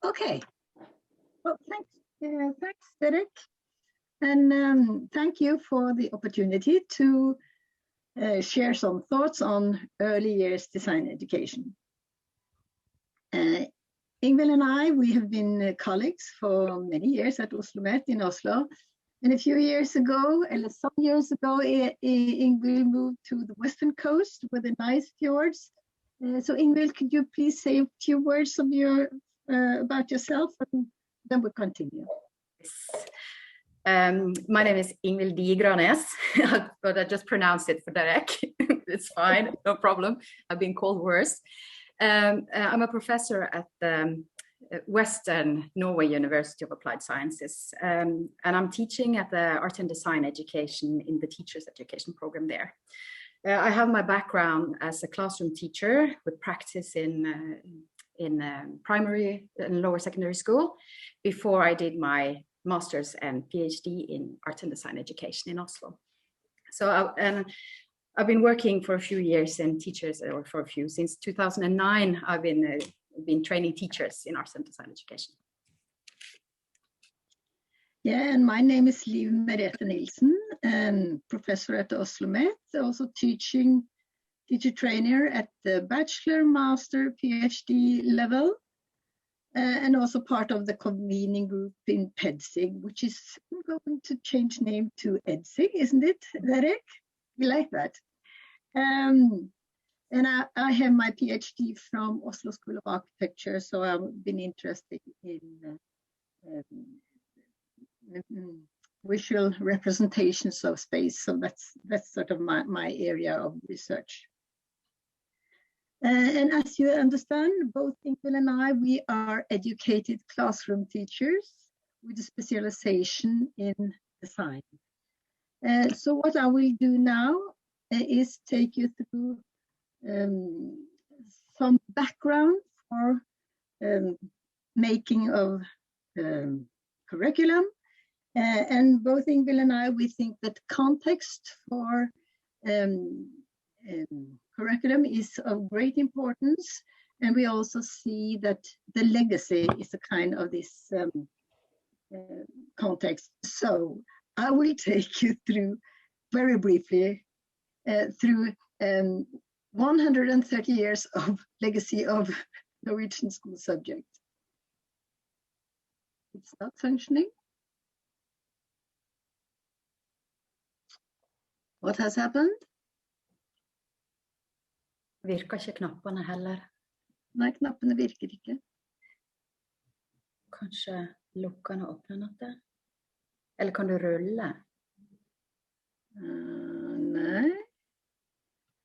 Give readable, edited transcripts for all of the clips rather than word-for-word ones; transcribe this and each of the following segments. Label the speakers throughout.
Speaker 1: Okay. Well, thanks, Derek. And thank you for the opportunity to share some thoughts on early years design education. Ingvild and I, we have been colleagues for many years at Oslo Met in Oslo. And a few years ago, and some years ago, Ingvild moved to the western coast with the nice fjords. So Ingvild, could you please say a few words of about yourself, and then we'll continue.
Speaker 2: Yes. My name is Ingvild Digranes, but I just pronounced it for Derek. It's fine, no problem. I've been called worse. I'm a professor at the Western Norway University of Applied Sciences, and I'm teaching at the Art and Design Education in the Teachers Education program there. I have my background as a classroom teacher with practice in primary and lower secondary school before I did my master's and PhD in Art and Design Education in Oslo. So I've been working for a few years in teachers, or since 2009, I've been training teachers in Art and Design Education.
Speaker 1: Yeah, and my name is Merete Nielsen, professor at Oslo Met, also teacher trainer at the bachelor, master, PhD level, and also part of the convening group in EdSIG, which is going to change name to EdSIG, isn't it, Derek? We like that. And I have my PhD from Oslo School of Architecture, so I've been interested in visual representations of space. So that's sort of my area of research. And as you understand, both Ingvild and I, we are educated classroom teachers with a specialization in design. So what I will do now is take you through some background for making of curriculum. And both Ingvild and I, we think that context for curriculum is of great importance. And we also see that the legacy is a kind of this context. So I will take you through, very briefly, through 130 years of legacy of Norwegian school subject. It's not functioning. What has happened?
Speaker 2: Virker ikke knappene heller?
Speaker 1: Nei, knappene virker ikke.
Speaker 2: Kanskje lukkene åpner noe? Eller kan du rulle?
Speaker 1: Nei.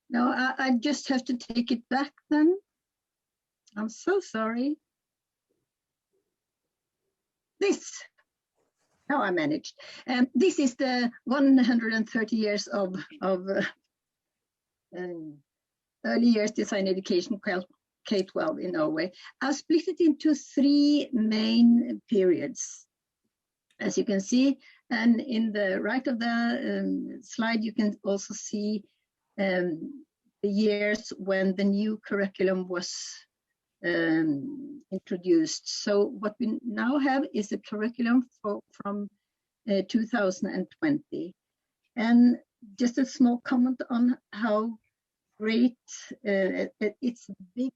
Speaker 1: No, I just have to take it back then. I'm so sorry. This. Now I managed. This is the 130 years of early years design education, K-12 in Norway. I've split it into 3 main periods, as you can see. And in the right of the slide, you can also see the years when the new curriculum was introduced. So what we now have is a curriculum from 2020. And just a small comment on how great, it's big,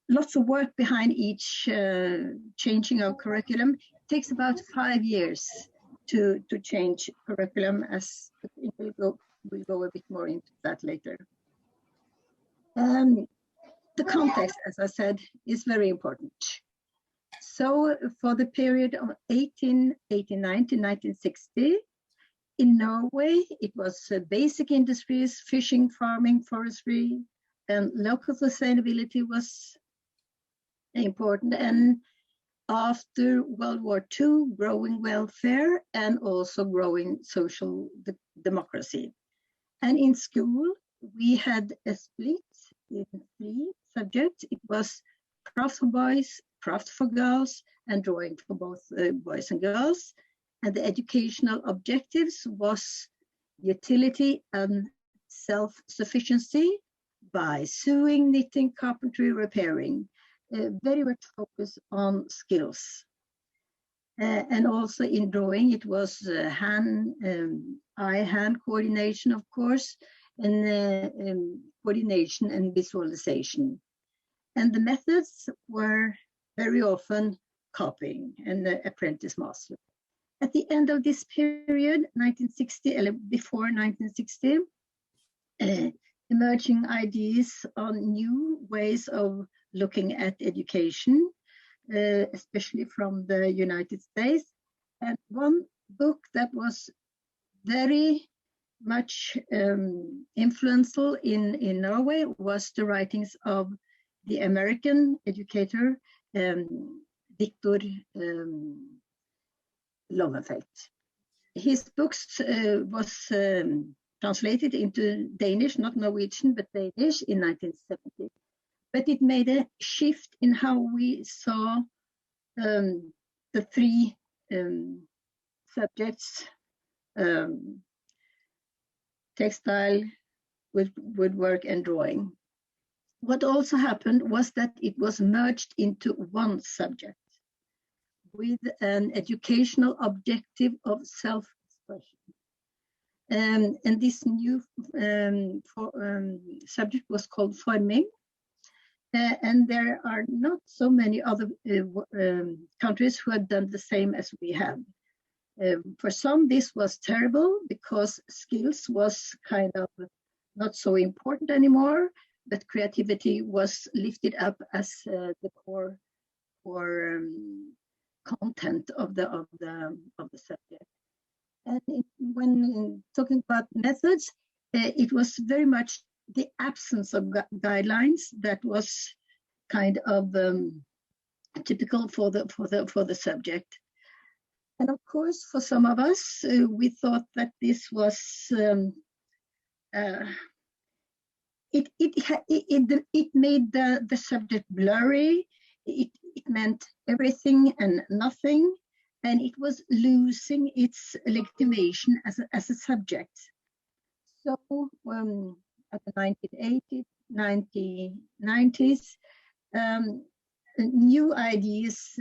Speaker 1: lots of work behind each changing of curriculum. It takes about 5 years to change curriculum, as we'll go a bit more into that later. The context, as I said, is very important. So for the period of 1889 to 1960, in Norway, it was basic industries, fishing, farming, forestry, and local sustainability was important. And after World War II, growing welfare and also growing social democracy. And in school, we had a split in 3 subjects. It was craft for boys, craft for girls, and drawing for both boys and girls. And the educational objectives was utility and self-sufficiency by sewing, knitting, carpentry, repairing. very much focused on skills. And also in drawing, it was eye-hand coordination, of course, and coordination and visualization. And the methods were very often copying and the apprentice master. At the end of this period, 1960, before 1960, emerging ideas on new ways of looking at education, especially from the United States. And one book that was very much influential in Norway was the writings of the American educator, Victor Lowenfeld. His books was translated into Danish, not Norwegian, but Danish in 1970. But it made a shift in how we saw the three subjects, textile, woodwork, and drawing. What also happened was that it was merged into one subject with an educational objective of self-expression. And this new subject was called forming. And there are not so many other countries who have done the same as we have. For some, this was terrible because skills was kind of not so important anymore, but creativity was lifted up as the core content of the subject. And when talking about methods, it was very much the absence of guidelines that was kind of typical for the subject. And of course, for some of us, we thought that this was it made the subject blurry. It meant everything and nothing, and it was losing its legitimation as a subject. So at the 1980s, 1990s, new ideas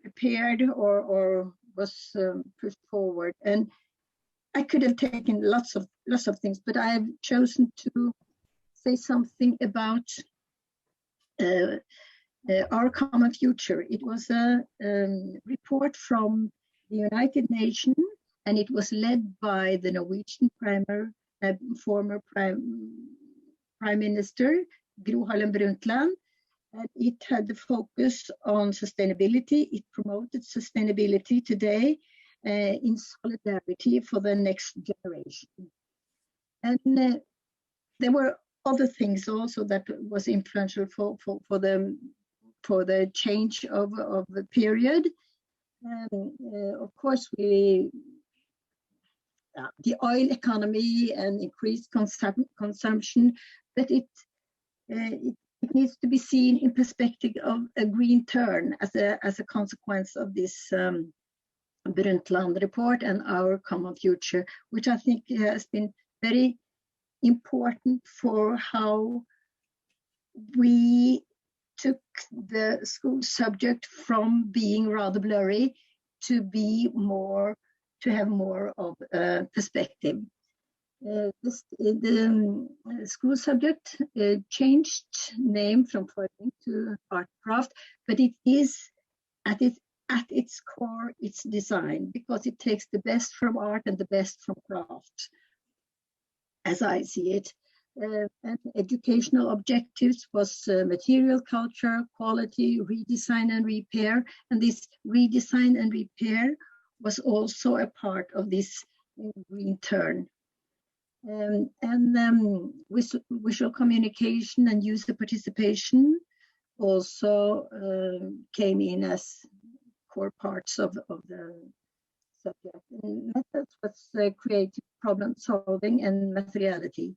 Speaker 1: appeared or was pushed forward, and I could have taken lots of things, but I have chosen to say something about our common future. It was a report from the United Nations, and it was led by the Norwegian former Prime Minister Gro Harlem Brundtland. And it had the focus on sustainability. It promoted sustainability today in solidarity for the next generation. And there were other things also that was influential for the change of the period. Of course, the oil economy and increased consumption, but it needs to be seen in perspective of a green turn as a consequence of this Brundtland report and our common future, which I think has been very important for how we took the school subject from being rather blurry to have more of a perspective. The school subject changed name from forming to art craft, but it is at its core, it's design, because it takes the best from art and the best from craft, as I see it. And educational objectives was material culture, quality, redesign and repair. And this redesign and repair was also a part of this green turn. Visual communication and user participation also came in as core parts of the subject. And methods was creative problem solving and materiality.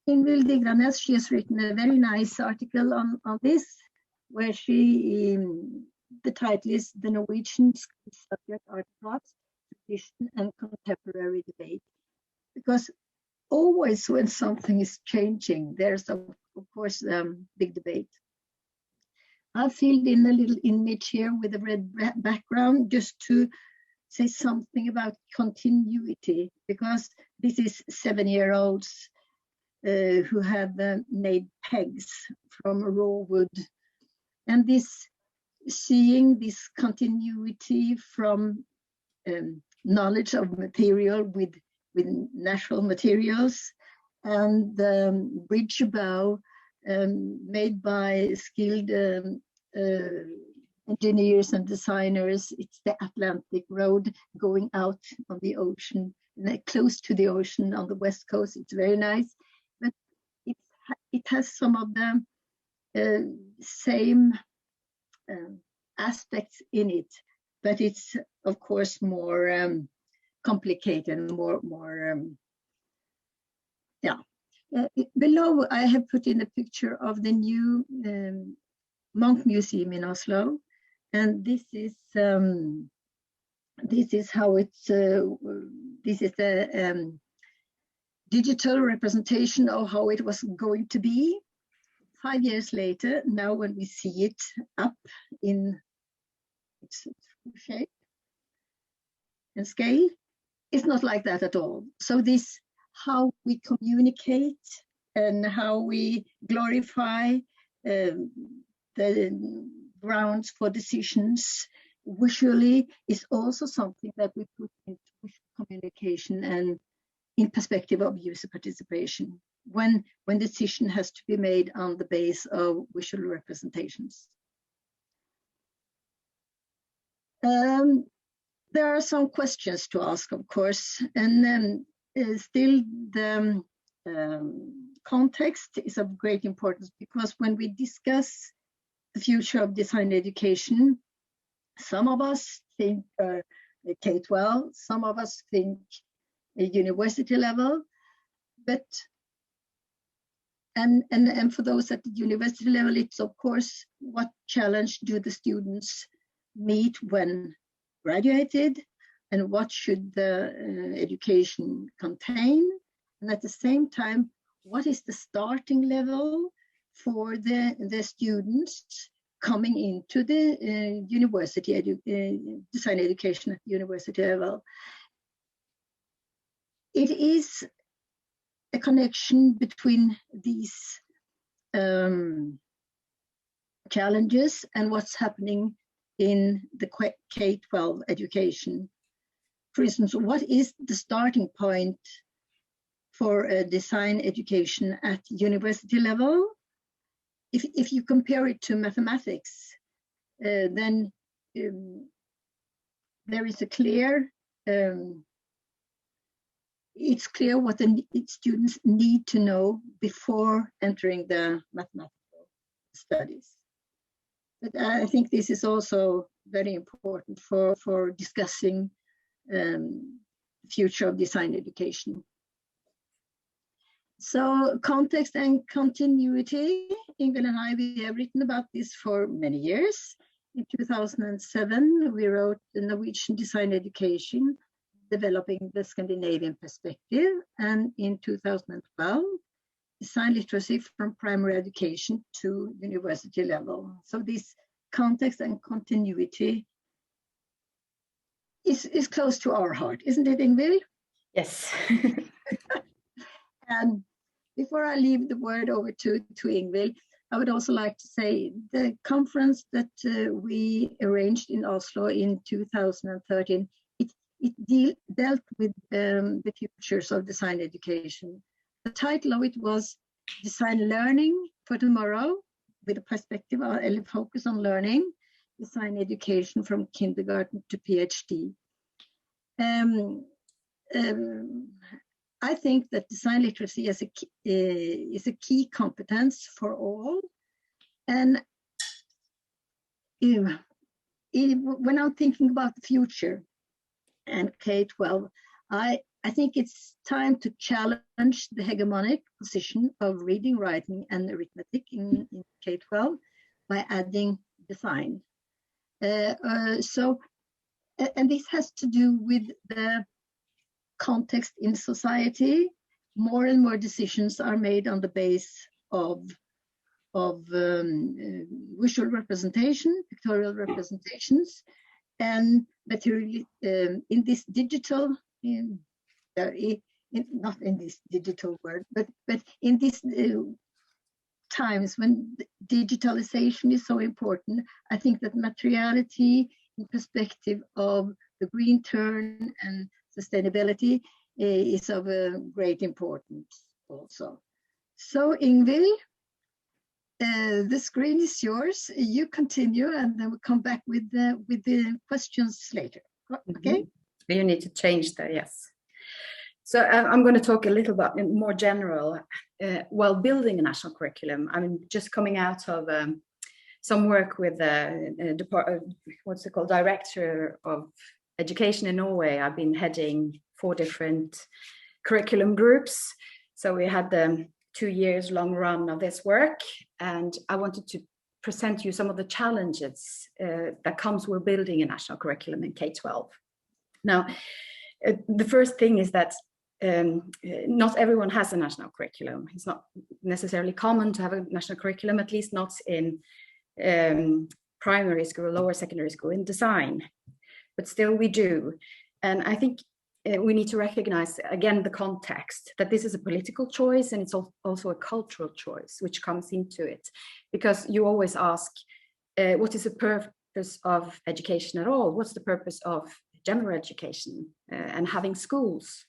Speaker 1: Ingvild Digranes, she has written a very nice article on this, where the title is The Norwegian School Subject Art Crafts, Tradition and Contemporary Debate. Because always when something is changing, there's of of course, big debate. I filled in a little image here with a red background just to say something about continuity, because this is 7-year-olds who have made pegs from raw wood. And seeing this continuity from knowledge of material with natural materials, and the bridge bow made by skilled engineers and designers. It's the Atlantic Road going out on the ocean, close to the ocean on the west coast. It's very nice, but it has some of the same aspects in it, but it's of course more complicated, more below I have put in a picture of the new Monk Museum in Oslo, and this is how it's this is the digital representation of how it was going to be 5 years later. Now when we see it up in its shape and scale, it's not like that at all. So this, how we communicate and how we glorify the grounds for decisions visually, is also something that we put into visual communication and in perspective of user participation when decision has to be made on the base of visual representations. There are some questions to ask, of course, and then still the context is of great importance, because when we discuss the future of design education, some of us think K-12, some of us think university level, but and for those at the university level, it's of course what challenge do the students meet when graduated, and what should the education contain, and at the same time, what is the starting level for the students coming into the university design education at the university level. It is a connection between these challenges and what's happening in the K-12 education. For instance, what is the starting point for design education at university level? If you compare it to mathematics, then there is a clear, it's clear what the students need to know before entering the mathematical studies. But I think this is also very important for discussing future of design education. So context and continuity, Ingvild and I, we have written about this for many years. In 2007, we wrote the Norwegian Design Education, Developing the Scandinavian Perspective, and in 2012, Design Literacy from Primary Education to University Level. So this context and continuity is close to our heart, isn't it, Ingvild?
Speaker 2: Yes.
Speaker 1: And before I leave the word over to Ingvild, I would also like to say the conference that we arranged in Oslo in 2013, it dealt with the futures of design education. The title of it was Design Learning for Tomorrow, with a perspective and focus on learning, design education from kindergarten to PhD. I think that design literacy is a key competence for all. And when I'm thinking about the future and K-12, I think it's time to challenge the hegemonic position of reading, writing, and arithmetic in K-12 by adding design. And this has to do with the context in society. More and more decisions are made on the base of of visual representation, pictorial representations, and material in this digital, not in this digital world, but in these times when digitalization is so important. I think that materiality in perspective of the green turn and sustainability is of great importance also. So Ingvild, the screen is yours. You continue, and then we'll come back with the questions later. Okay?
Speaker 2: You need to change that, yes. So I'm going to talk a little bit more general. While building a national curriculum, I'm just coming out of some work with what's it called, Director of Education in Norway. I've been heading 4 different curriculum groups. So we had the 2 years long run of this work, and I wanted to present you some of the challenges that comes with building a national curriculum in K-12. Now, the first thing is that not everyone has a national curriculum. It's not necessarily common to have a national curriculum, at least not in primary school, lower secondary school, in design, but still we do. And I think we need to recognize again the context, that this is a political choice, and it's also a cultural choice which comes into it, because you always ask, what is the purpose of education at all? What's the purpose of general education and having schools?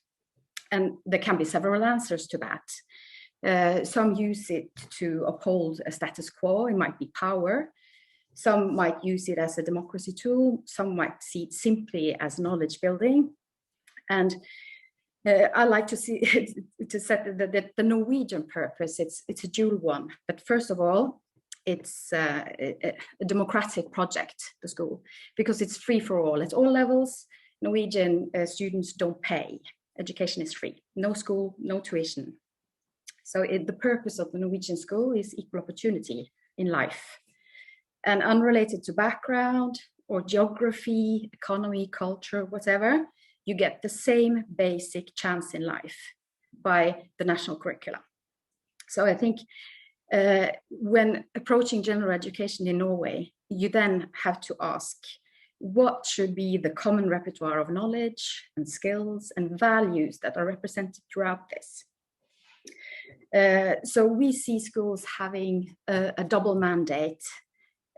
Speaker 2: And there can be several answers to that. Some use it to uphold a status quo. It might be power. Some might use it as a democracy tool. Some might see it simply as knowledge building. And I like to see to set the Norwegian purpose. It's a dual one. But first of all, it's a democratic project, the school, because it's free for all at all levels. Norwegian students don't pay. Education is free, no school, no tuition. So the purpose of the Norwegian school is equal opportunity in life. And unrelated to background or geography, economy, culture, whatever, you get the same basic chance in life by the national curricula. So I think when approaching general education in Norway, you then have to ask, what should be the common repertoire of knowledge and skills and values that are represented throughout this? So we see schools having a double mandate.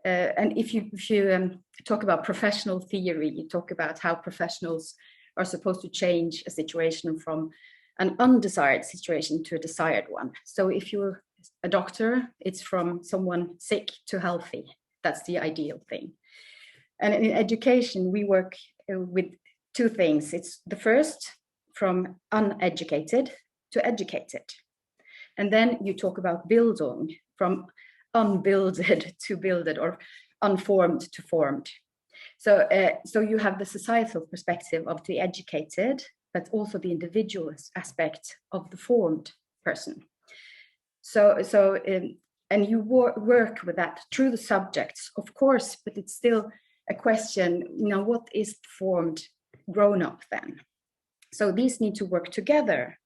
Speaker 2: And if you talk about professional theory, you talk about how professionals are supposed to change a situation from an undesired situation to a desired one. So if you're a doctor, it's from someone sick to healthy. That's the ideal thing. And in education, we work with 2 things. It's the first, from uneducated to educated. And then you talk about Bildung, from unbuilded to builded, or unformed to formed. So you have the societal perspective of the educated, but also the individual aspect of the formed person. And you work with that through the subjects, of course, but it's still a question, what is formed grown up then? So these need to work together.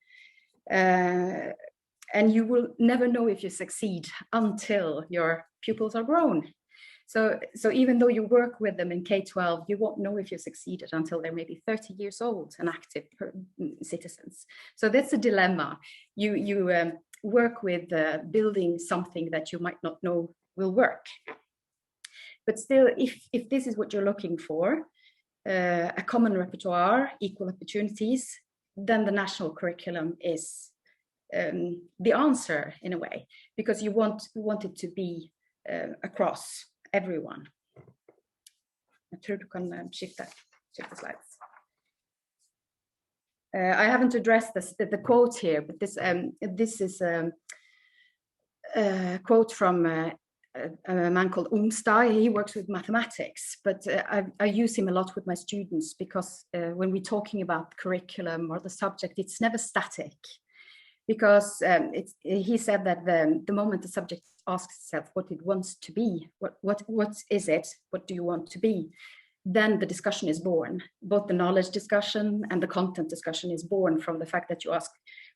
Speaker 2: And you will never know if you succeed until your pupils are grown. So even though you work with them in K-12, you won't know if you succeeded until they're maybe 30 years old and active citizens. So that's a dilemma. You work with building something that you might not know will work. But still, if this is what you're looking for, a common repertoire, equal opportunities, then the national curriculum is the answer in a way, because you want it to be across everyone. Jag tror du kan skifta slides. I haven't addressed the quote here, but this is a quote from a man called Ungstad. He works with mathematics, but I use him a lot with my students, because when we're talking about curriculum or the subject, it's never static. Because he said that the moment the subject asks itself what it wants to be, what is it, what do you want to be, then the discussion is born. Both the knowledge discussion and the content discussion is born from the fact that you ask,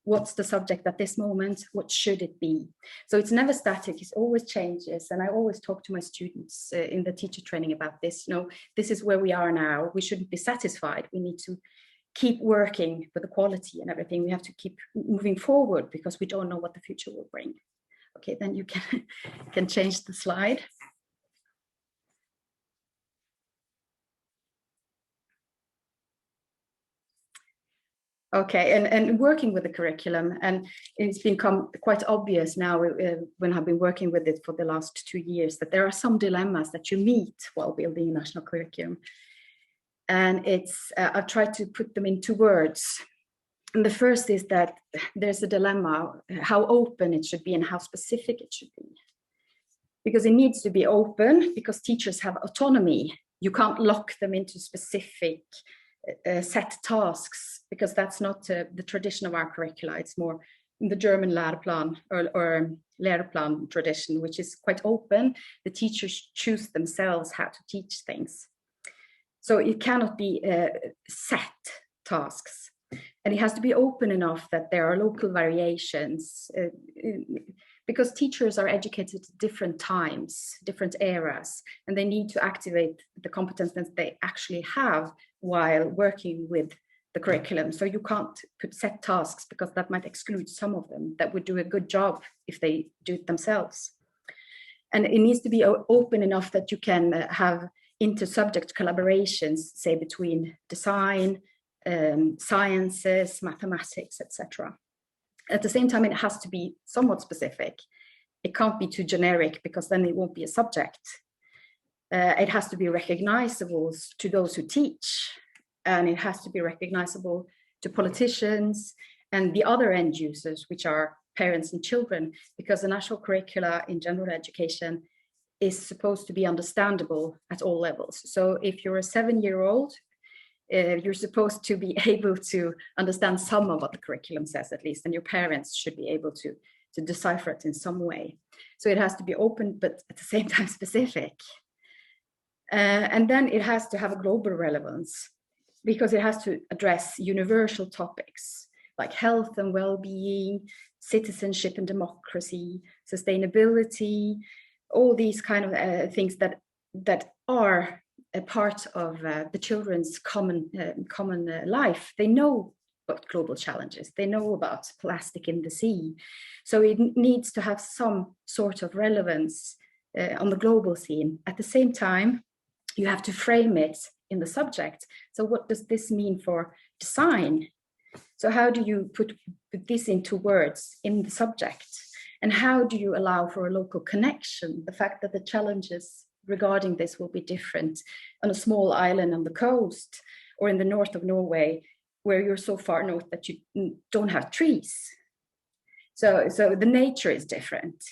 Speaker 2: what's the subject at this moment? What should it be? So it's never static, it always changes. And I always talk to my students in the teacher training about this. You know, this is where we are now. We shouldn't be satisfied. We need to keep working with the quality and everything. We have to keep moving forward because we don't know what the future will bring. Okay, then you can change the slide. Okay, and working with the curriculum, and it's become quite obvious now when I've been working with it for the last 2 years that there are some dilemmas that you meet while building a national curriculum. And I've tried to put them into words. And the first is that there's a dilemma, how open it should be and how specific it should be. Because it needs to be open, because teachers have autonomy. You can't lock them into specific set tasks, because that's not the tradition of our curricula. It's more the German lärplan or lärplan tradition, which is quite open. The teachers choose themselves how to teach things. So it cannot be set tasks. And it has to be open enough that there are local variations, because teachers are educated at different times, different eras, and they need to activate the competence that they actually have while working with the curriculum. So you can't put set tasks, because that might exclude some of them that would do a good job if they do it themselves. And it needs to be open enough that you can have inter-subject collaborations, say between design, sciences, mathematics, etc. At the same time, it has to be somewhat specific. It can't be too generic, because then it won't be a subject. It has to be recognizable to those who teach, and it has to be recognizable to politicians and the other end users, which are parents and children, because the national curricula in general education is supposed to be understandable at all levels. So if you're a 7-year-old, you're supposed to be able to understand some of what the curriculum says, at least, and your parents should be able to decipher it in some way. So it has to be open, but at the same time specific. And then it has to have a global relevance, because it has to address universal topics like health and well-being, citizenship and democracy, sustainability, all these kind of things that are a part of the children's common life. They know about global challenges. They know about plastic in the sea. So it needs to have some sort of relevance on the global scene. At the same time, you have to frame it in the subject. So what does this mean for design? So how do you put this into words in the subject? And how do you allow for a local connection? The fact that the challenges regarding this will be different on a small island on the coast or in the north of Norway, where you're so far north that you don't have trees. So the nature is different.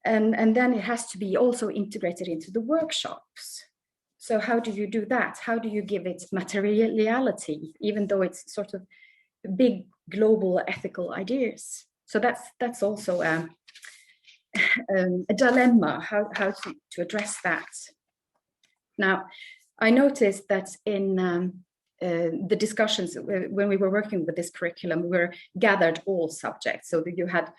Speaker 2: And then it has to be also integrated into the workshops. So how do you do that? How do you give it materiality, even though it's sort of big global ethical ideas? So that's also a dilemma, how to address that. Now, I noticed that in the discussions when we were working with this curriculum, we were gathered all subjects. So that you had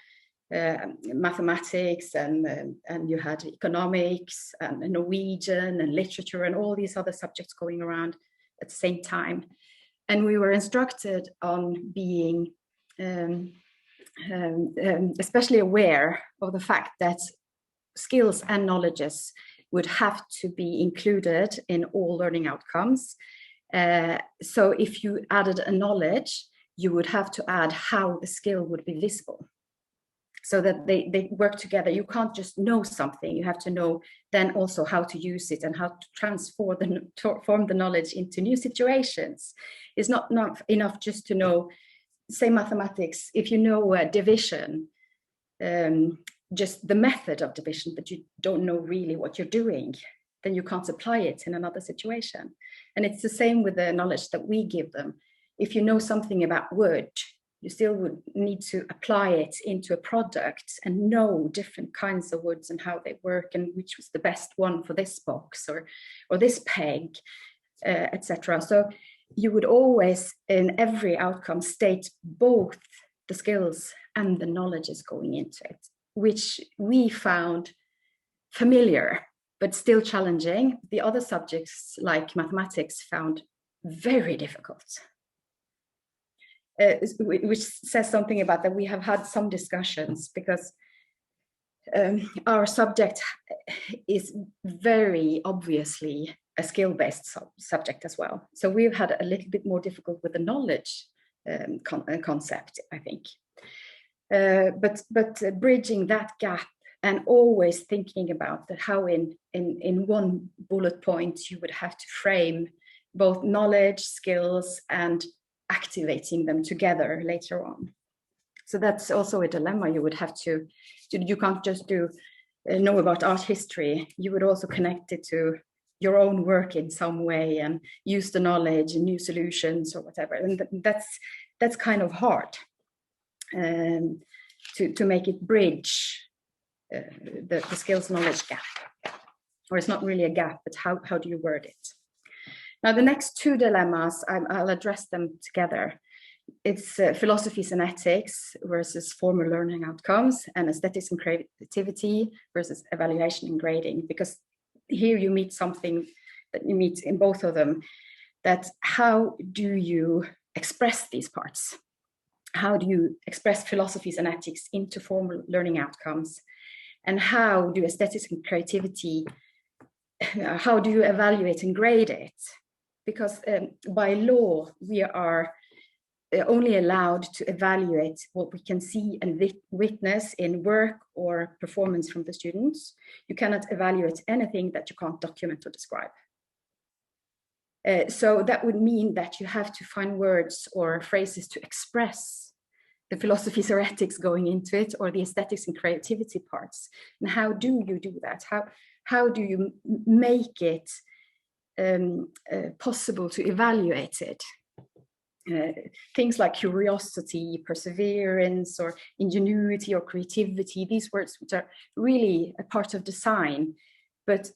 Speaker 2: mathematics and you had economics and Norwegian and literature and all these other subjects going around at the same time. And we were instructed on being especially aware of the fact that skills and knowledges would have to be included in all learning outcomes. So if you added a knowledge, you would have to add how the skill would be visible, so that they work together. You can't just know something, you have to know then also how to use it and how to transform the knowledge into new situations. It's not enough just to know, say, mathematics. If you know division, just the method of division, but you don't know really what you're doing, then you can't apply it in another situation. And it's the same with the knowledge that we give them. If you know something about wood, you still would need to apply it into a product and know different kinds of woods and how they work and which was the best one for this box or this peg, etc. So you would always, in every outcome, state both the skills and the knowledge is going into it, which we found familiar, but still challenging. The other subjects like mathematics found very difficult. Which says something about that we have had some discussions, because our subject is very obviously a skill-based subject as well. So we've had a little bit more difficult with the knowledge concept, I think. But bridging that gap and always thinking about that, how in one bullet point you would have to frame both knowledge, skills, and activating them together later on. So that's also a dilemma. You would have to, you can't just know about art history. You would also connect it to your own work in some way and use the knowledge and new solutions or whatever. And that's kind of hard to make it bridge the skills knowledge gap. Or it's not really a gap, but how do you word it? Now, the next two dilemmas, I'll address them together. It's philosophies and ethics versus formal learning outcomes, and aesthetics and creativity versus evaluation and grading, because here you meet something that you meet in both of them, that how do you express these parts? How do you express philosophies and ethics into formal learning outcomes? And how do aesthetics and creativity, how do you evaluate and grade it? Because by law, we are only allowed to evaluate what we can see and witness in work or performance from the students. You cannot evaluate anything that you can't document or describe. So that would mean that you have to find words or phrases to express the philosophies or ethics going into it, or the aesthetics and creativity parts. And how do you do that? How do you make it possible to evaluate it? Things like curiosity, perseverance, or ingenuity, or creativity, these words which are really a part of design, but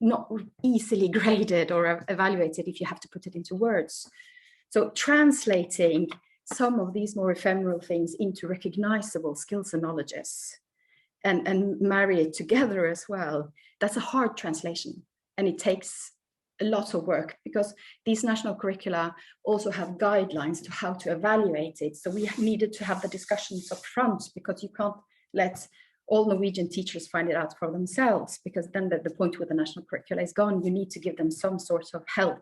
Speaker 2: not easily graded or evaluated if you have to put it into words. So translating some of these more ephemeral things into recognizable skills and knowledges and marry it together as well, that's a hard translation, and it takes a lot of work, because these national curricula also have guidelines to how to evaluate it. So we needed to have the discussions up front, because you can't let all Norwegian teachers find it out for themselves, because then the point with the national curricula is gone. You need to give them some sort of help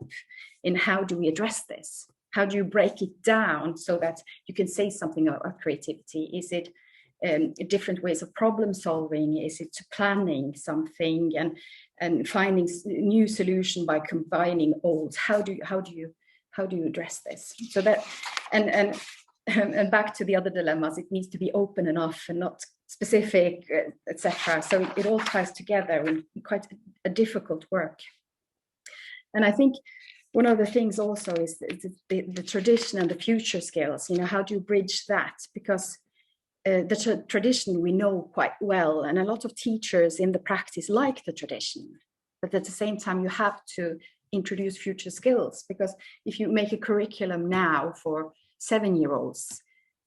Speaker 2: in how do we address this? How do you break it down so that you can say something about creativity? Is it different ways of problem solving? Is it planning something and finding new solution by combining old? How do you address this? So that and back to the other dilemmas, it needs to be open enough and not specific, etc. So it all ties together in quite a difficult work. And I think one of the things also is the tradition and the future skills. You know, how do you bridge that? Because the tradition we know quite well, and a lot of teachers in the practice like the tradition, but at the same time you have to introduce future skills, because if you make a curriculum now for 7-year-olds,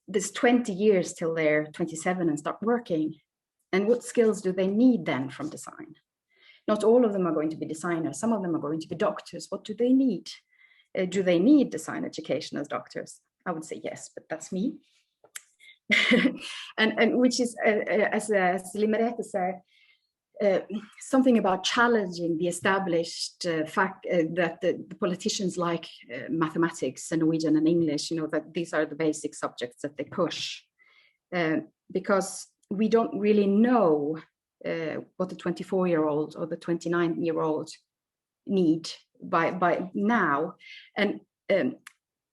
Speaker 2: there's 20 years till they're 27 and start working, and what skills do they need then from design? Not all of them are going to be designers, some of them are going to be doctors. What do they need? Do they need design education as doctors? I would say yes, but that's me. and which is, as Merete said, something about challenging the established fact that the politicians like mathematics and Norwegian and English, you know, that these are the basic subjects that they push, because we don't really know what the 24-year-old or the 29-year-old need by now. And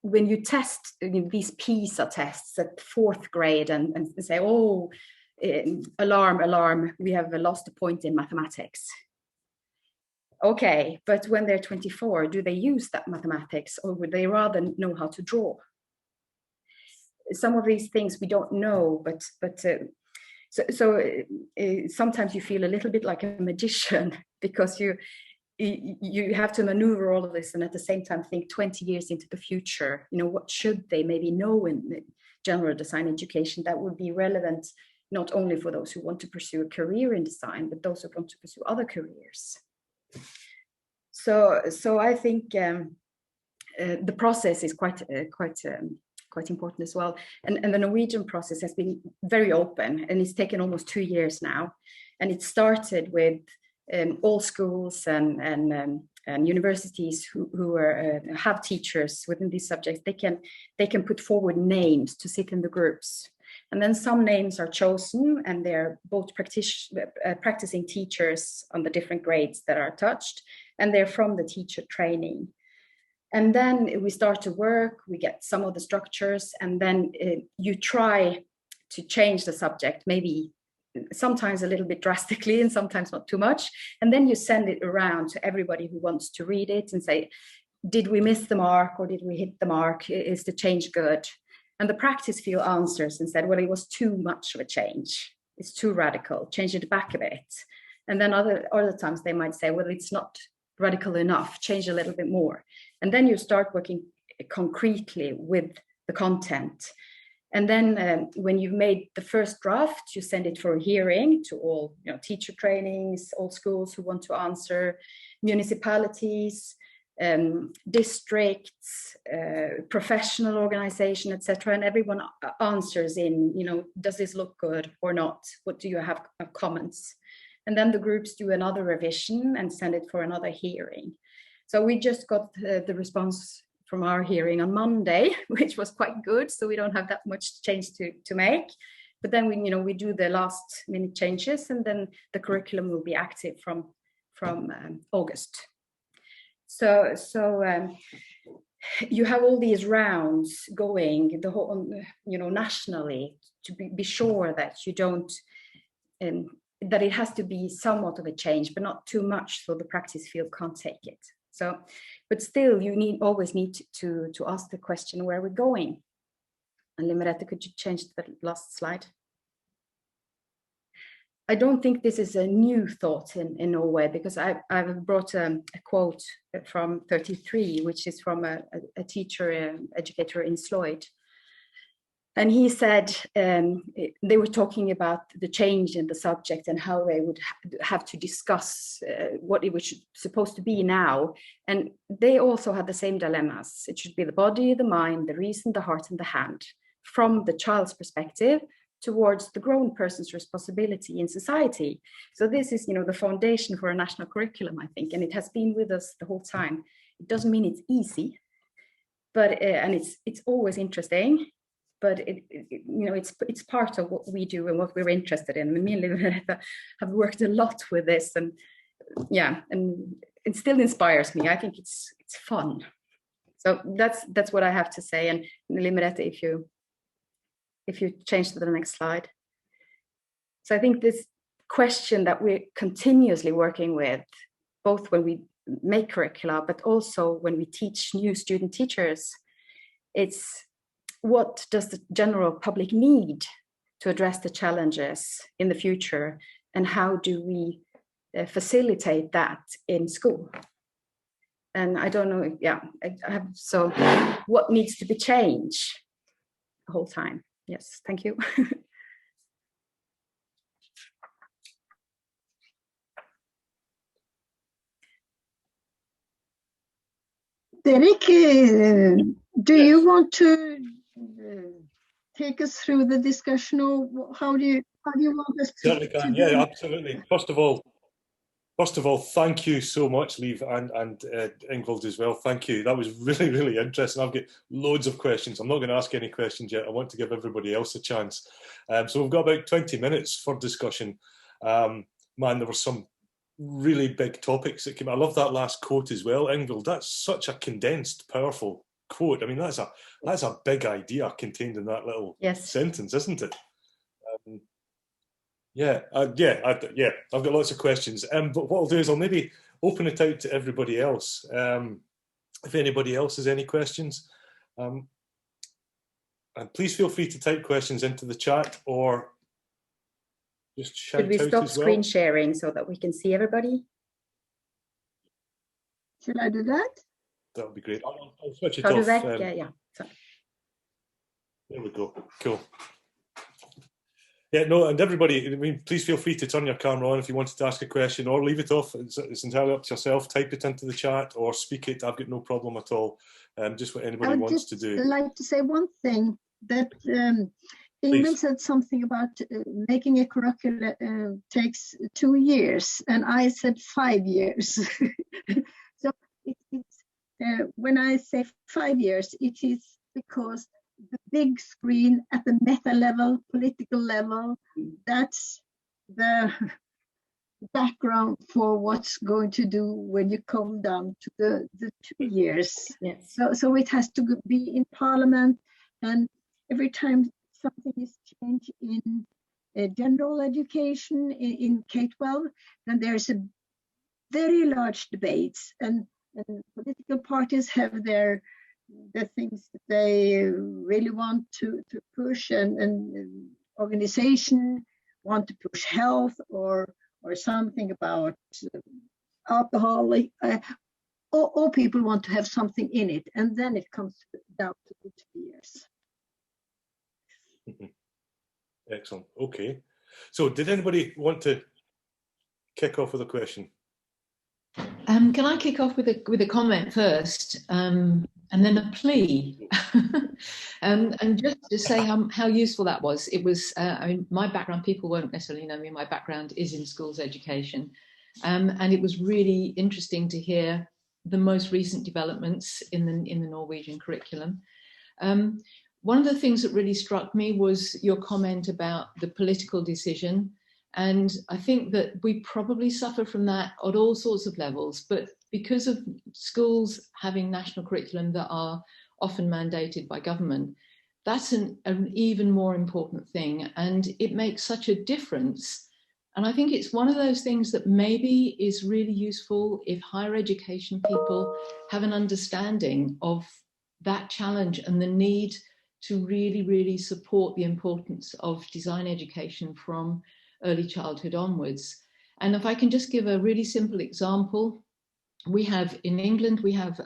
Speaker 2: when you test these PISA tests at 4th grade and say, oh, alarm, we have lost a point in mathematics. Okay, but when they're 24, do they use that mathematics, or would they rather know how to draw? Some of these things we don't know, but so sometimes you feel a little bit like a magician, because you have to maneuver all of this and at the same time think 20 years into the future. You know, what should they maybe know in general design education that would be relevant not only for those who want to pursue a career in design, but those who want to pursue other careers. So I think the process is quite important as well. And the Norwegian process has been very open, and it's taken almost 2 years now. And it started with all schools and universities who have teachers within these subjects. They can put forward names to sit in the groups. And then some names are chosen, and they're both practicing teachers on the different grades that are touched, and they're from the teacher training. And then we start to work, we get some of the structures, and then you try to change the subject, maybe sometimes a little bit drastically and sometimes not too much. And then you send it around to everybody who wants to read it and say, did we miss the mark or did we hit the mark? Is the change good? And the practice field answers and said, well, it was too much of a change. It's too radical, change it back a bit. And then other times they might say, well, it's not radical enough, change a little bit more. And then you start working concretely with the content. And then when you've made the first draft, you send it for a hearing to all, you know, teacher trainings, all schools who want to answer, municipalities, districts, professional organization, etc. And everyone answers in, you know, does this look good or not? What do you have comments? And then the groups do another revision and send it for another hearing. So we just got the response from our hearing on Monday, which was quite good. So we don't have that much change to make. But then we do the last minute changes, and then the curriculum will be active from August. So you have all these rounds going the whole, nationally to be sure that you don't. That it has to be somewhat of a change, but not too much, so the practice field can't take it. So, but still, you always need to ask the question, where we're going. And Merete, could you change the last slide? I don't think this is a new thought in Norway, because I've brought a quote from 33, which is from a teacher, educator in Sloyd. And he said they were talking about the change in the subject and how they would have to discuss what it was supposed to be now. And they also had the same dilemmas. It should be the body, the mind, the reason, the heart, and the hand, from the child's perspective towards the grown person's responsibility in society. So this is, the foundation for a national curriculum, I think, and it has been with us the whole time. It doesn't mean it's easy, but and it's always interesting. But it's part of what we do and what we're interested in. Me and Merete have worked a lot with this, and it still inspires me. I think it's fun. So that's what I have to say. And Merete, if you change to the next slide. So I think this question that we're continuously working with, both when we make curricula, but also when we teach new student teachers, it's what does the general public need to address the challenges in the future, and how do we facilitate that in school? And I don't know, so what needs to be changed the whole time? Yes, thank you.
Speaker 1: Derek, do you want to take us through the discussion, or how do you want us to?
Speaker 3: Certainly can. Yeah, absolutely. First of all, thank you so much, Liv, and Ingvild as well. Thank you. That was really, really interesting. I've got loads of questions. I'm not going to ask any questions yet. I want to give everybody else a chance. So we've got about 20 minutes for discussion. Man, there were some really big topics that came. I love that last quote as well, Ingvild. That's such a condensed, powerful quote. I mean, that's a big idea contained in that little sentence, isn't it? I've got lots of questions. But what I'll do is I'll maybe open it out to everybody else. If anybody else has any questions, and please feel free to type questions into the chat or just shout out as well.
Speaker 2: Should we stop screen sharing so that we can see everybody?
Speaker 1: Shall I do that?
Speaker 3: That would be great. I'll switch it
Speaker 2: Tar du
Speaker 3: off.
Speaker 2: vekk? Ja.
Speaker 3: There we go. Cool. Yeah, no, and everybody, I mean, please feel free to turn your camera on if you wanted to ask a question, or leave it off. It's entirely up to yourself. Type it into the chat or speak it. I've got no problem at all. Just what anybody wants to do.
Speaker 1: I would just like to say one thing, that Ingvild said something about making a curricula takes 2 years, and I said 5 years. So when I say 5 years, it is because the big screen at the meta level, political level, that's the background for what's going to do when you come down to the 2 years.
Speaker 2: Yes.
Speaker 1: So it has to be in Parliament, and every time something is changed in general education in K-12, then there's a very large debates, and political parties have the things that they really want to push, and organization want to push health or something about alcohol. All people want to have something in it, and then it comes down to the 2 years.
Speaker 3: Excellent. Okay. So did anybody want to kick off with a question?
Speaker 4: Can I kick off with a comment first, and then a plea, and just to say how useful that was. It was, I mean, my background, people won't necessarily know me, my background is in schools education, and it was really interesting to hear the most recent developments in the Norwegian curriculum. One of the things that really struck me was your comment about the political decision. And I think that we probably suffer from that at all sorts of levels, but because of schools having national curriculum that are often mandated by government, that's an even more important thing, and it makes such a difference. And I think it's one of those things that maybe is really useful if higher education people have an understanding of that challenge and the need to really, really support the importance of design education from early childhood onwards. And if I can just give a really simple example, we have in England, we have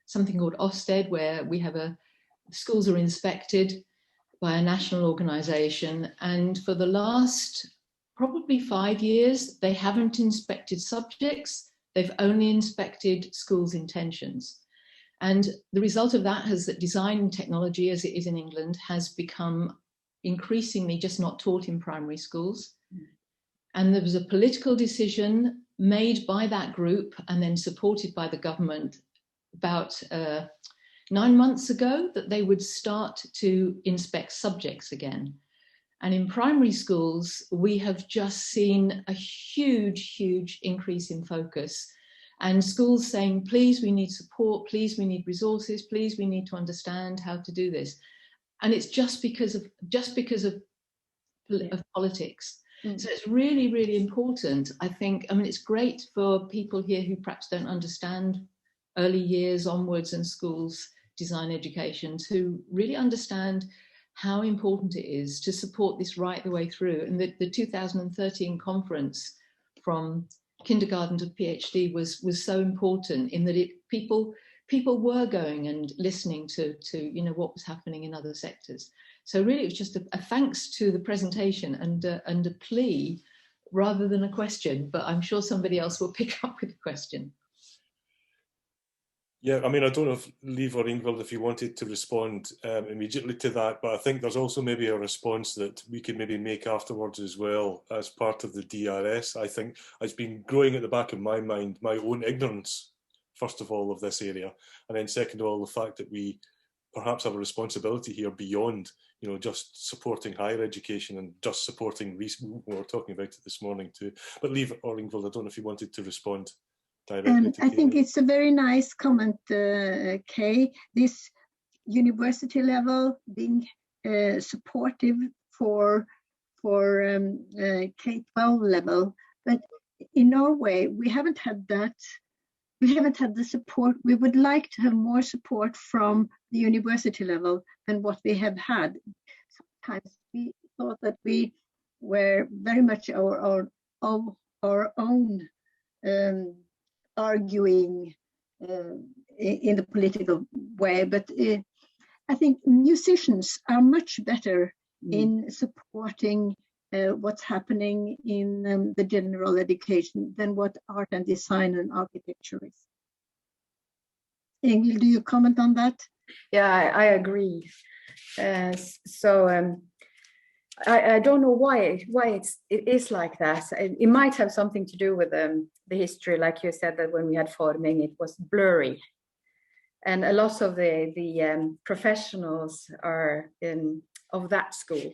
Speaker 4: something called Ofsted, where we have schools are inspected by a national organisation, and for the last probably 5 years, they haven't inspected subjects, they've only inspected schools' intentions. And the result of that is that design and technology, as it is in England, has become increasingly just not taught in primary schools. And there was a political decision made by that group and then supported by the government about 9 months ago that they would start to inspect subjects again. And in primary schools, we have just seen a huge, huge increase in focus, and schools saying, please, we need support, please, we need resources, please, we need to understand how to do this. And it's just because of politics. So it's really, really important, I think. I mean, it's great for people here who perhaps don't understand early years onwards and schools design education to really understand how important it is to support this right the way through. And the 2013 conference from kindergarten to PhD was so important in that people were going and listening to what was happening in other sectors. So really it was just a thanks to the presentation and a plea rather than a question, but I'm sure somebody else will pick up with a question.
Speaker 3: Yeah, I mean, I don't know if Liv or Ingvild, if you wanted to respond immediately to that, but I think there's also maybe a response that we could maybe make afterwards as well as part of the DRS. I think it's been growing at the back of my mind, my own ignorance, first of all, of this area, and then second of all, the fact that we perhaps have a responsibility here beyond, just supporting higher education and just supporting research. We were talking about it this morning too. But Liv or Ingvild, I don't know if you wanted to respond.
Speaker 1: I think it's a very nice comment, Kay. This university level being supportive for K-12 level, but in Norway we haven't had that. We haven't had the support. We would like to have more support from the university level than what we have had. Sometimes we thought that we were very much our own arguing in the political way, but I think musicians are much better in supporting what's happening in the general education than what art and design and architecture is. Ingvild, do you comment on that?
Speaker 2: Yeah, I agree. I don't know why it is like that. It might have something to do with the history, like you said, that when we had forming, it was blurry, and a lot of the professionals are of that school,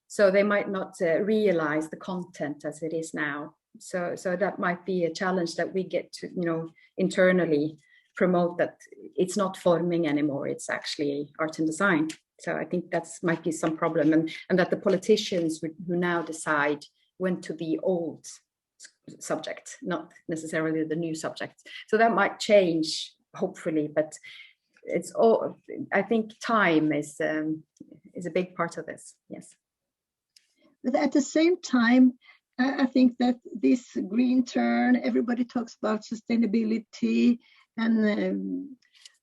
Speaker 2: so they might not realize the content as it is now. So that might be a challenge that we get to, internally promote, that it's not forming anymore, it's actually art and design. So I think that might be some problem, and that the politicians who now decide when to be old subject, not necessarily the new subject. So that might change, hopefully, but it's all, I think time is a big part of this, yes.
Speaker 1: But at the same time, I think that this green turn, everybody talks about sustainability, and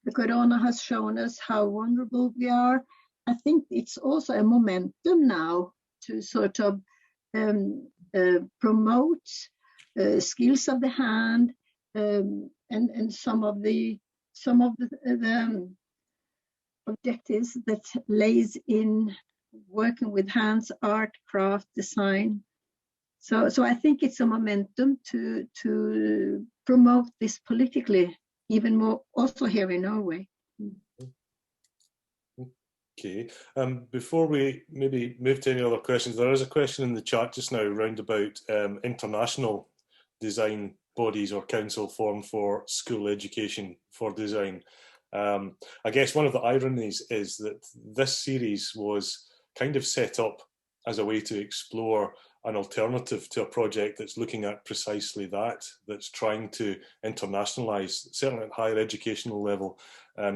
Speaker 1: the corona has shown us how vulnerable we are. I think it's also a momentum now to sort of promote skills of the hand, and some of the objectives that lays in working with hands, art, craft, design. So I think it's a momentum to promote this politically, even more also here in Norway.
Speaker 3: Okay, before we maybe move to any other questions, there is a question in the chat just now around about international design bodies or council formed for school education for design. I guess one of the ironies is that this series was kind of set up as a way to explore an alternative to a project that's looking at precisely that, that's trying to internationalise, certainly at higher educational level,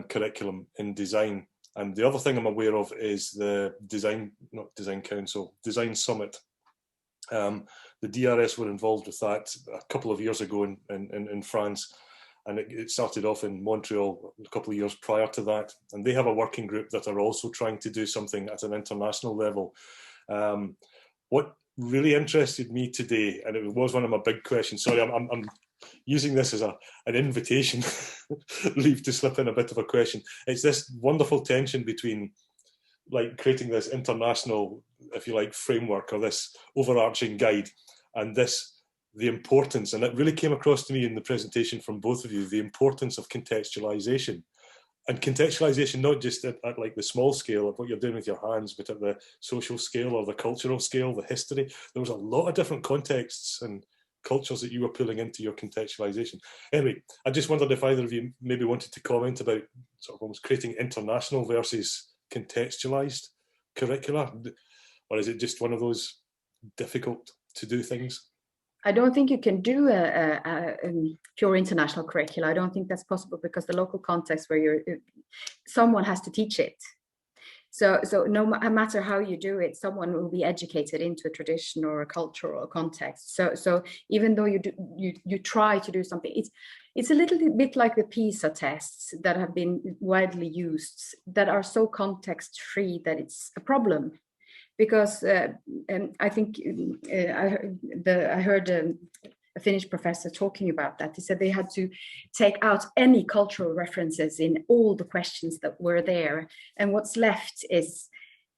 Speaker 3: curriculum in design. And the other thing I'm aware of is the Design Summit. The DRS were involved with that a couple of years ago in France, and it started off in Montreal a couple of years prior to that. And they have a working group that are also trying to do something at an international level. What really interested me today, and it was one of my big questions, sorry, I'm using this as an invitation, leave to slip in a bit of a question. It's this wonderful tension between like creating this international, if you like, framework or this overarching guide, and the importance, and it really came across to me in the presentation from both of you, the importance of contextualization. And contextualization, not just at like the small scale of what you're doing with your hands, but at the social scale or the cultural scale, the history. There was a lot of different contexts and cultures that you were pulling into your contextualization. Anyway, I just wondered if either of you maybe wanted to comment about sort of almost creating international versus contextualized curricula, or is it just one of those difficult to do things?
Speaker 2: I don't think you can do a pure international curricula. I don't think that's possible, because the local context where someone has to teach it. So no matter how you do it, someone will be educated into a tradition or a cultural context. So even though you try to do something, it's a little bit like the PISA tests that have been widely used, that are so context free that it's a problem. Because I think I heard a Finnish professor talking about that. He said they had to take out any cultural references in all the questions that were there, and what's left is,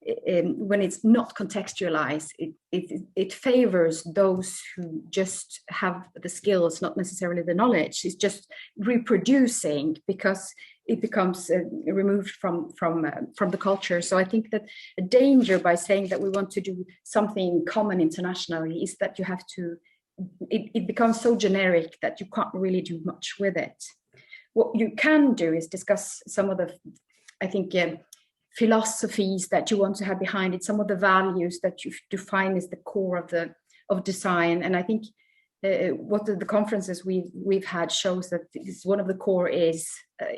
Speaker 2: when it's not contextualized, it favors those who just have the skills, not necessarily the knowledge. It's just reproducing because it becomes removed from the culture. So I think that a danger by saying that we want to do something common internationally is that you have to, it becomes so generic that you can't really do much with it. What you can do is discuss some of the, I think, philosophies that you want to have behind it, some of the values that you define as the core of design. And I think what the conferences we've had shows that one of the core is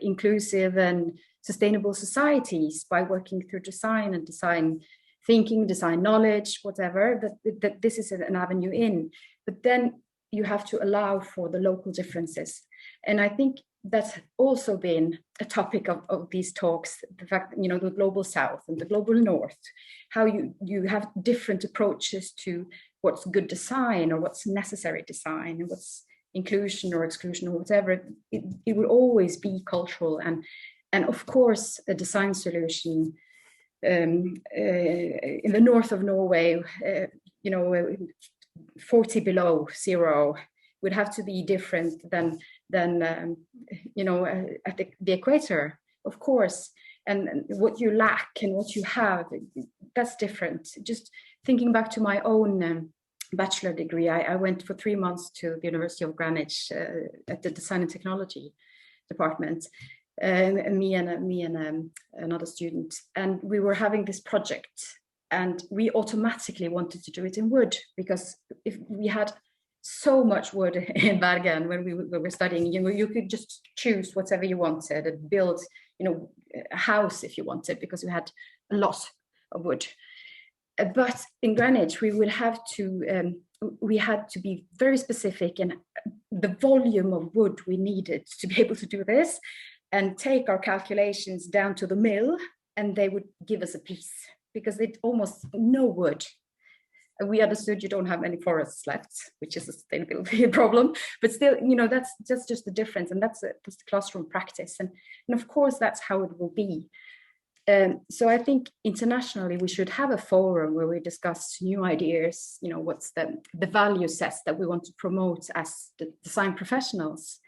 Speaker 2: inclusive and sustainable societies, by working through design and design thinking, design knowledge, whatever, that this is an avenue in. But then you have to allow for the local differences. And I think that's also been a topic of these talks, the fact that, the global south and the global north, how you have different approaches to what's good design or what's necessary design and what's inclusion or exclusion or whatever. It will always be cultural, and of course a design solution in the north of Norway, 40 below zero would have to be different than at the equator, of course. And what you lack and what you have, that's different. Just thinking back to my own bachelor degree, I went for 3 months to the University of Greenwich at the Design and Technology department, me and another student, and we were having this project, and we automatically wanted to do it in wood, because if we had so much wood in Bergen when we were studying, you could just choose whatever you wanted and build, a house if you wanted, because we had a lot of wood. But in Greenwich, we had to be very specific in the volume of wood we needed to be able to do this, and take our calculations down to the mill, and they would give us a piece, because they'd almost no wood. We understood you don't have any forests left, which is a sustainability problem, but still, that's just the difference, and that's the classroom practice, and of course that's how it will be. So I think internationally we should have a forum where we discuss new ideas, what's the value sets that we want to promote as the design professionals,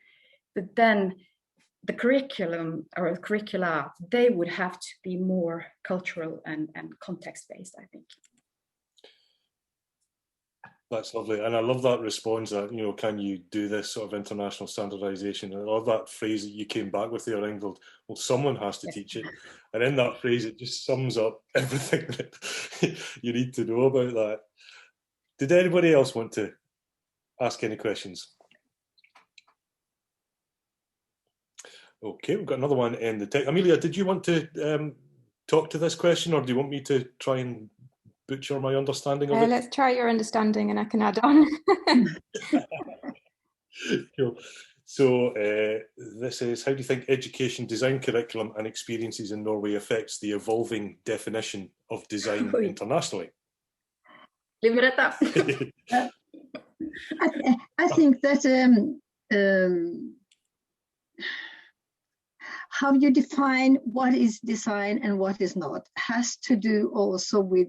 Speaker 2: but then the curriculum or curricula, they would have to be more cultural and context-based, I think.
Speaker 3: That's lovely. And I love that response that, can you do this sort of international standardization? I love that phrase that you came back with there, Ingvild. Well, someone has to teach it. And in that phrase, it just sums up everything that you need to know about that. Did anybody else want to ask any questions? Okay, we've got another one in the tech. Amelia, did you want to talk to this question, or do you want me to try and butcher my understanding of it?
Speaker 5: Let's try your understanding and I can add on.
Speaker 3: Cool. So this is, how do you think education, design curriculum and experiences in Norway affects the evolving definition of design internationally?
Speaker 1: I think that how you define what is design and what is not has to do also with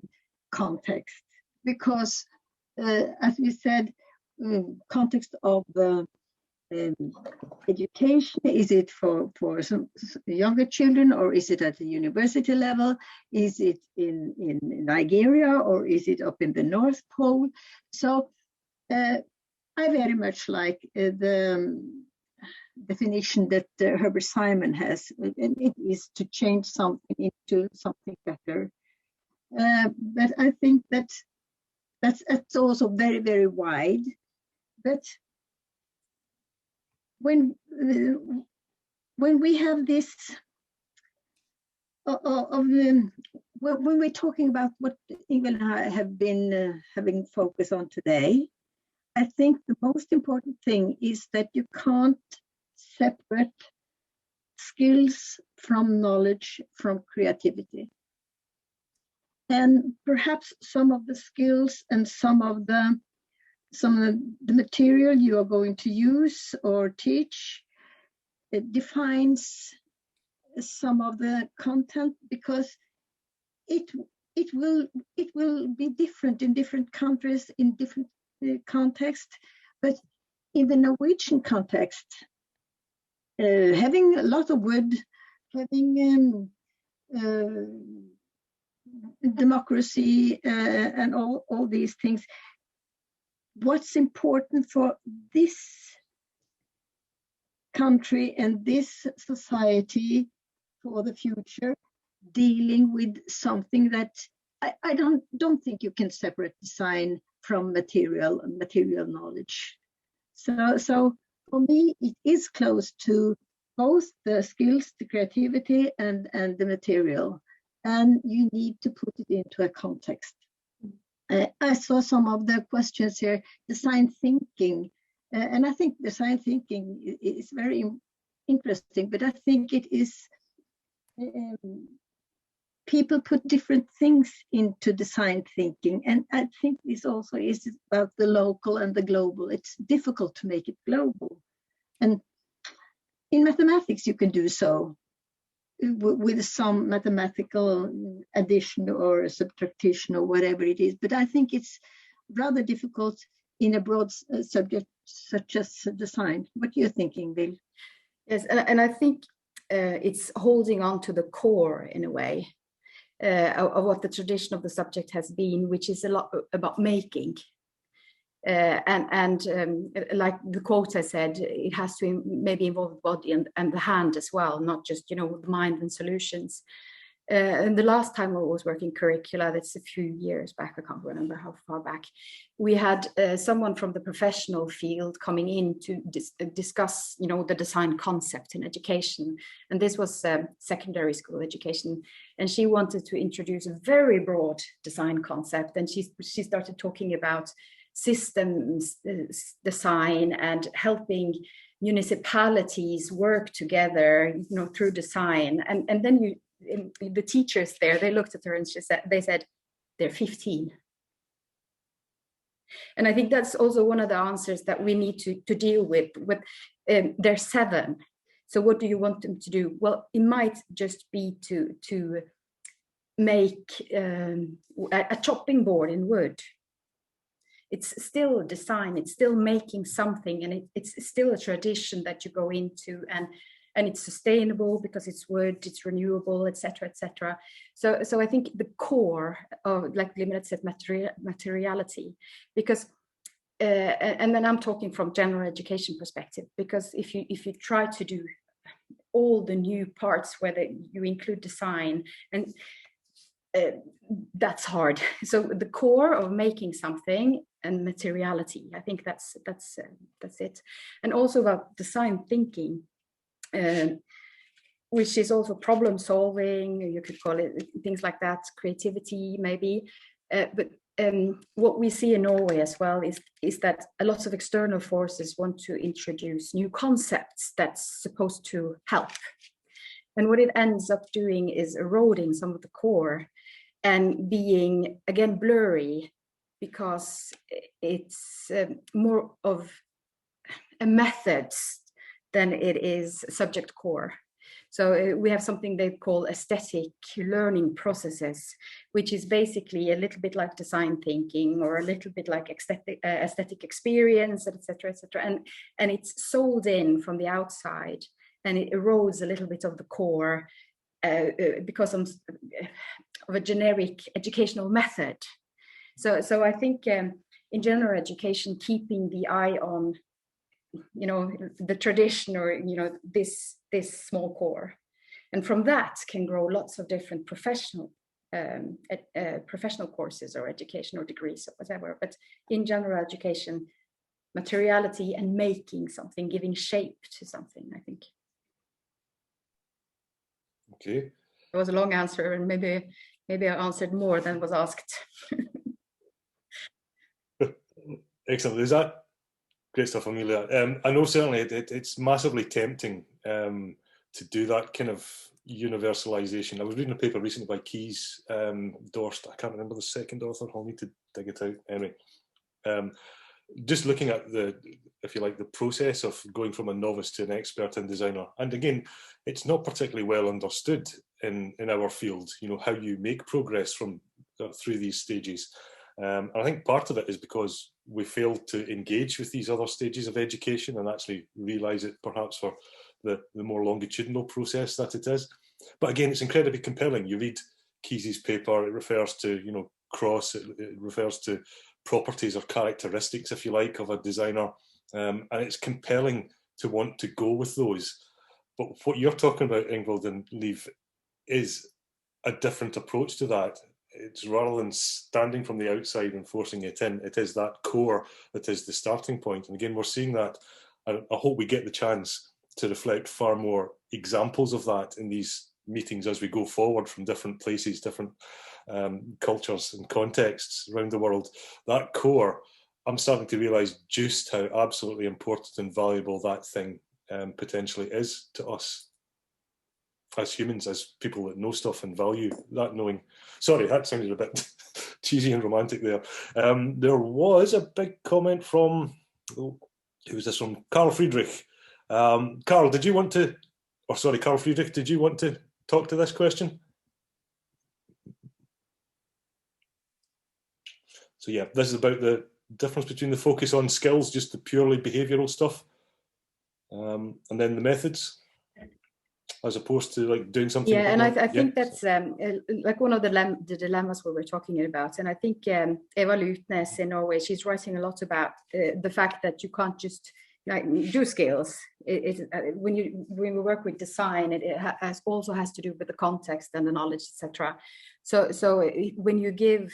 Speaker 1: context, because as we said, context of education, is it for some younger children, or is it at the university level, is it in Nigeria, or is it up in the North Pole? So I very much like the definition that Herbert Simon has, and it is to change something into something better. But I think that's also very, very wide. But when we have this, when we're talking about what Ingvild and I have been having focus on today, I think the most important thing is that you can't separate skills from knowledge, from creativity. And perhaps some of the skills and some of the material you are going to use or teach, it defines some of the content, because it will be different in different countries, in different contexts. But in the Norwegian context, having a lot of wood, having democracy and all these things, what's important for this country and this society for the future, dealing with something that I don't think you can separate design from material knowledge. So for me, it is close to both the skills, the creativity, and the material, and you need to put it into a context. I saw some of the questions here. Design thinking And I think design thinking is very interesting, but I think it is, people put different things into design thinking. And I think this also is about the local and the global. It's difficult to make it global. And in mathematics, you can do so with some mathematical addition or subtraction or whatever it is. But I think it's rather difficult in a broad subject such as design. What do you think, Ingvild?
Speaker 2: Yes, and I think it's holding on to the core in a way of what the tradition of the subject has been, which is a lot about making. And like the quote I said, it has to maybe involve the body and the hand as well, not just, the mind and solutions. And the last time I was working curricula, that's a few years back, I can't remember how far back, we had someone from the professional field coming in to discuss, the design concept in education. And this was secondary school education. And she wanted to introduce a very broad design concept. And she started talking about systems design and helping municipalities work together, through design. And then the teachers there, they looked at her and they said, they're 15. And I think that's also one of the answers that we need to deal with. They're 7. So what do you want them to do? Well, it might just be to make a chopping board in wood. It's still design, it's still making something, and it's still a tradition that you go into, and it's sustainable because it's wood, it's renewable, etc., etc. So I think the core of, like Limit said, materiality, because and then I'm talking from general education perspective, because if you try to do all the new parts where you include design, and that's hard. So the core of making something and materiality, I think that's it. And also about design thinking, which is also problem solving, you could call it things like that, creativity maybe. But what we see in Norway as well is that a lot of external forces want to introduce new concepts that's supposed to help. And what it ends up doing is eroding some of the core and being, again, blurry, because it's more of a method than it is subject core. So we have something they call aesthetic learning processes, which is basically a little bit like design thinking, or a little bit like aesthetic experience, etc., etc. And it's sold in from the outside, and it erodes a little bit of the core because of a generic educational method. So I think in general education, keeping the eye on, the tradition, or this small core, and from that can grow lots of different professional courses or education or degrees or whatever. But in general education, materiality and making something, giving shape to something, I think.
Speaker 3: Okay.
Speaker 2: It was a long answer, and maybe I answered more than was asked.
Speaker 3: Excellent. Is that great stuff, Amelia? I know certainly it's massively tempting to do that kind of universalization. I was reading a paper recently by Keyes Dorst. I can't remember the second author. I'll need to dig it out. Anyway, just looking at the process of going from a novice to an expert in designer. And again, it's not particularly well understood in our field, how you make progress from through these stages. And I think part of it is because we fail to engage with these other stages of education and actually realise it perhaps for the more longitudinal process that it is. But again, it's incredibly compelling. You read Keyes's paper, it refers to, cross, it refers to properties or characteristics, if you like, of a designer. And it's compelling to want to go with those. But what you're talking about, Ingvild and Liv, is a different approach to that. It's rather than standing from the outside and forcing it in, it is that core that is the starting point. And again, we're seeing that. I hope we get the chance to reflect far more examples of that in these meetings as we go forward from different places, different cultures and contexts around the world. That core, I'm starting to realise just how absolutely important and valuable that thing potentially is to us as humans, as people that know stuff and value that knowing. Sorry, that sounded a bit cheesy and romantic there. There was a big comment from, who was this from? Carl Friedrich. Carl, did you want to, or sorry, Carl Friedrich, did you want to talk to this question? So yeah, this is about the difference between the focus on skills, just the purely behavioural stuff, and then the methods, as opposed to like doing something.
Speaker 2: Yeah, and I think that's like one of the dilemmas we were talking about. And I think Eva Lutnes in Norway, she's writing a lot about the fact that you can't just like do skills. When we work with design, it also has to do with the context and the knowledge, etc. So when you give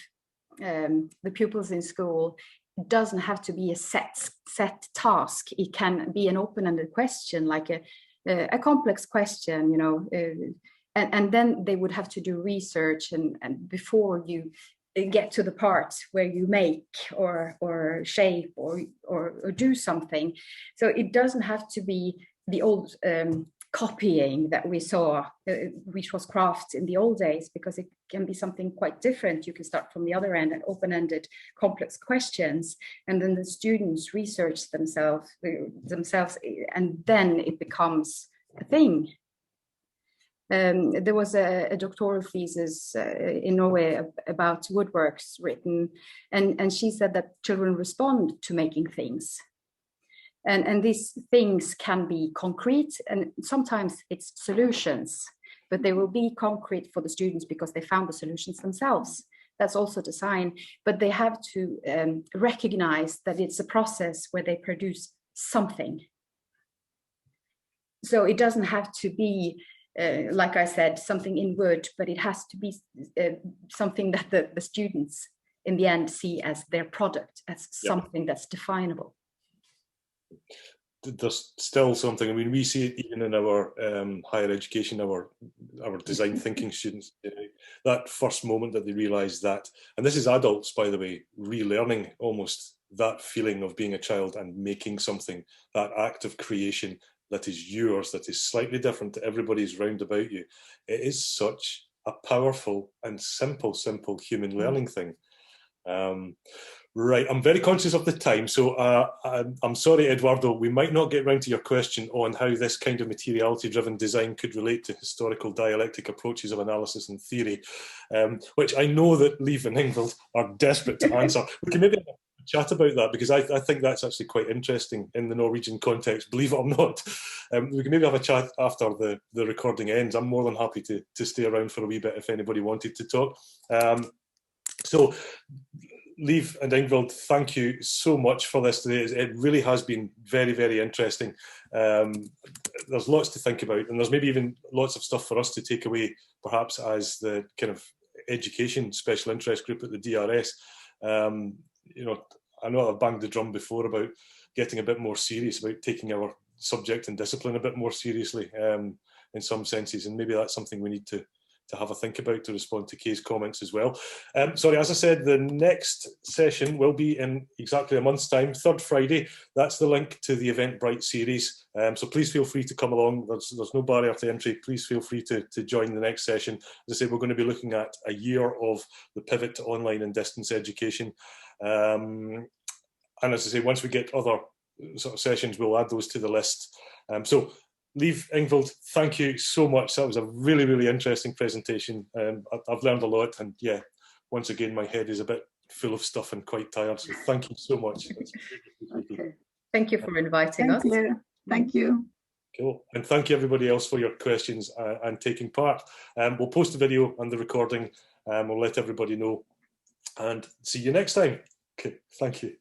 Speaker 2: the pupils in school, it doesn't have to be a set task. It can be an open-ended question, like a complex question, you know, and then they would have to do research and before you get to the part where you make or shape or do something. So it doesn't have to be the old copying that we saw, which was crafts in the old days, because it can be something quite different. You can start from the other end and open-ended complex questions, and then the students research themselves, and then it becomes a thing. There was a doctoral thesis in Norway about woodworks written, and she said that children respond to making things. And these things can be concrete, and sometimes it's solutions, but they will be concrete for the students because they found the solutions themselves. That's also design, but they have to recognize that it's a process where they produce something. So it doesn't have to be, like I said, something in wood, but it has to be something that the students in the end see as their product, as something that's definable.
Speaker 3: There's still something, I mean, we see it even in our higher education, our design thinking students, that first moment that they realise that, and this is adults, by the way, relearning almost that feeling of being a child and making something, that act of creation that is yours, that is slightly different to everybody's round about you. It is such a powerful and simple human learning thing. Right, I'm very conscious of the time, so I'm sorry, Eduardo, we might not get round to your question on how this kind of materiality-driven design could relate to historical dialectic approaches of analysis and theory, which I know that Liv and Ingvild are desperate to answer. We can maybe have a chat about that, because I think that's actually quite interesting in the Norwegian context, believe it or not. We can maybe have a chat after the recording ends. I'm more than happy to stay around for a wee bit if anybody wanted to talk. So, Liv and Ingvild, thank you so much for this today. It really has been very, very interesting. There's lots to think about, and there's maybe even lots of stuff for us to take away, perhaps as the kind of education special interest group at the DRS. You know, I know I've banged the drum before about getting a bit more serious about taking our subject and discipline a bit more seriously in some senses, and maybe that's something we need to have a think about to respond to Kay's comments as well. Sorry, as I said, the next session will be in exactly a month's time, 3rd Friday. That's the link to the Eventbrite series. So please feel free to come along. There's no barrier to entry. Please feel free to join the next session. As I say, we're going to be looking at a year of the pivot to online and distance education. And as I say, once we get other sort of sessions, we'll add those to the list. So Liv, Ingvild, thank you so much. That was a really, really interesting presentation. I've learned a lot, and yeah, once again, my head is a bit full of stuff and quite tired, so thank you so much.
Speaker 1: Okay.
Speaker 2: Thank you for inviting us.
Speaker 1: Thank you.
Speaker 3: Cool. And thank you everybody else for your questions and taking part. We'll post the video and the recording, we'll let everybody know, and see you next time. Okay, thank you.